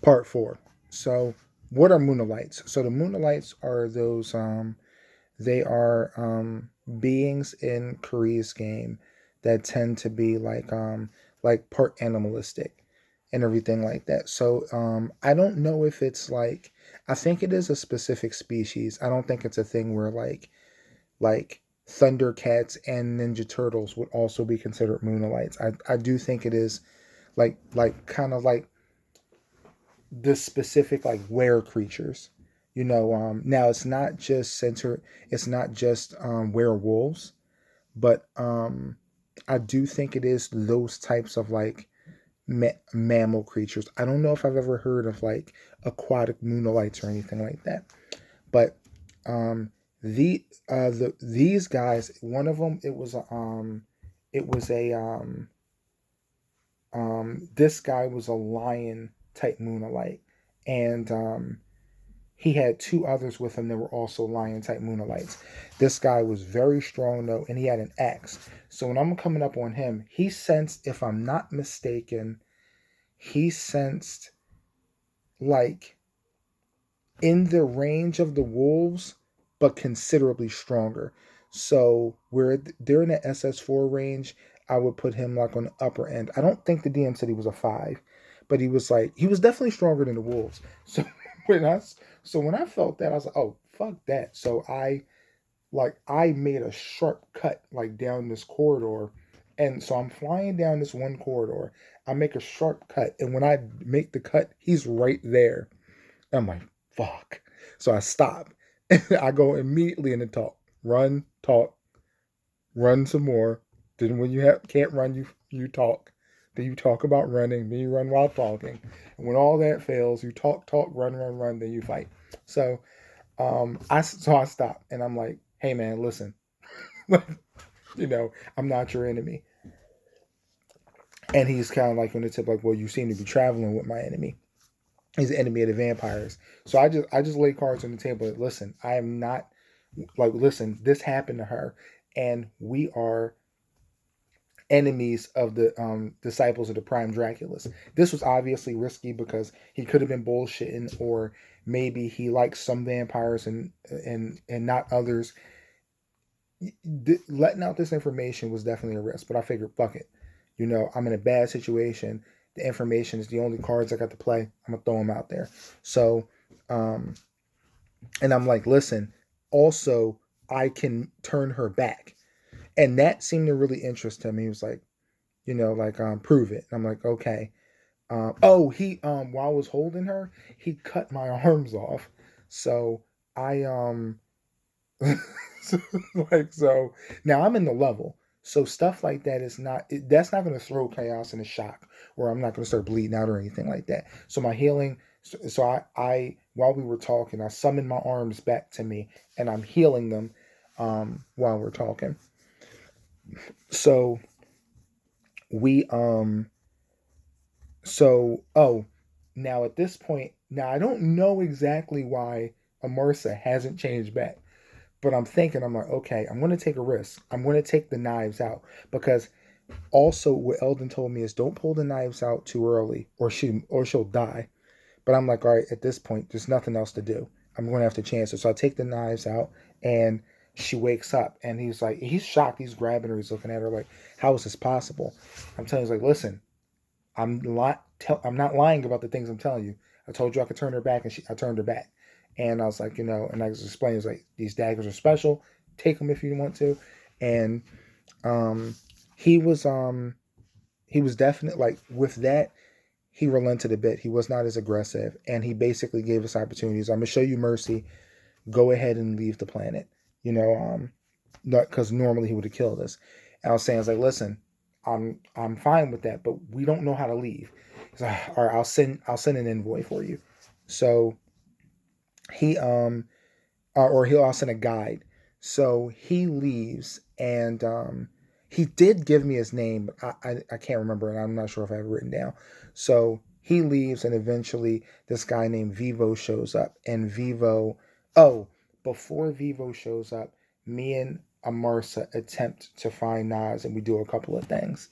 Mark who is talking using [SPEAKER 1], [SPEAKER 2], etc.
[SPEAKER 1] Part four. So, what are Moonalites? So, the Moonalites are those. They are beings in Korea's game that tend to be like part animalistic and everything like that. So, I don't know if it's like. I think it is a specific species. I don't think it's a thing where like Thundercats and Ninja Turtles would also be considered Moonalites. I do think it is like kind of like the specific like were creatures. Now it's not just it's not just werewolves, but I do think it is those types of like mammal creatures. I don't know if I've ever heard of like aquatic moonalites or anything like that, but um these guys, one of them, it was a this guy was a lion type moonalite, and he had two others with him that were also lion type moonalites. This guy was very strong though, and he had an axe. So when I'm coming up on him, he sensed, if I'm not mistaken, he sensed like in the range of the wolves, but considerably stronger. So where they're in the SS4 range, I would put him like on the upper end. I don't think the DM said he was a 5, but he was definitely stronger than the wolves. So when I when I felt that, I was like, oh fuck that. So I made a sharp cut like down this corridor. And so I'm flying down this one corridor. I make a sharp cut, and when I make the cut, he's right there. I'm like, fuck. So I stop. I go immediately into talk. Run, talk, run some more. Then when can't run, you talk. Then you talk about running. Then you run while talking. And when all that fails, you talk, talk, run, run, run. Then you fight. So I stop and I'm like, hey man, listen, I'm not your enemy. And he's kind of like on the tip, like, well, you seem to be traveling with my enemy. He's the enemy of the vampires. So I just lay cards on the table. Listen, I am not like, listen, this happened to her, and we are enemies of the disciples of the prime Draculas. This was obviously risky because he could have been bullshitting, or maybe he likes some vampires and not others. Letting out this information was definitely a risk, but I figured, fuck it. I'm in a bad situation. The information is the only cards I got to play. I'm gonna throw them out there. So, um, and I'm like, listen. Also, I can turn her back, and that seemed to really interest him. He was like, prove it. And I'm like, okay. He while I was holding her, he cut my arms off. So I so, so now I'm in the level. So stuff like that is not that's not going to throw chaos and a shock, or I'm not going to start bleeding out or anything like that. So my healing, so I while we were talking, I summoned my arms back to me, and I'm healing them while we're talking. So we so oh now at this point, now I don't know exactly why Amarsa hasn't changed back. But I'm thinking, I'm like, okay, I'm going to take a risk. I'm going to take the knives out, because also what Eldon told me is don't pull the knives out too early, or she'll die. But I'm like, all right, at this point, there's nothing else to do. I'm going to have to chance it. So I take the knives out, and she wakes up, and he's shocked. He's grabbing her. He's looking at her like, how is this possible? I'm telling him, he's like, listen, I'm not lying about the things I'm telling you. I told you I could turn her back, and I turned her back. And I was like, and I was explaining, it's like, these daggers are special. Take them if you want to. And um, he was he was definitely like with that. He relented a bit. He was not as aggressive, and he basically gave us opportunities. I'm gonna show you mercy. Go ahead and leave the planet. Not because normally he would have killed us. And I was saying, I was like, listen, I'm fine with that, but we don't know how to leave. He's like, all right, I'll send an envoy for you. So he or he'll send a guide. So he leaves, and he did give me his name, but I can't remember, and I'm not sure if I have it written down. So he leaves, and eventually this guy named Vivo shows up, and before Vivo shows up, me and Amarsa attempt to find Nas, and we do a couple of things.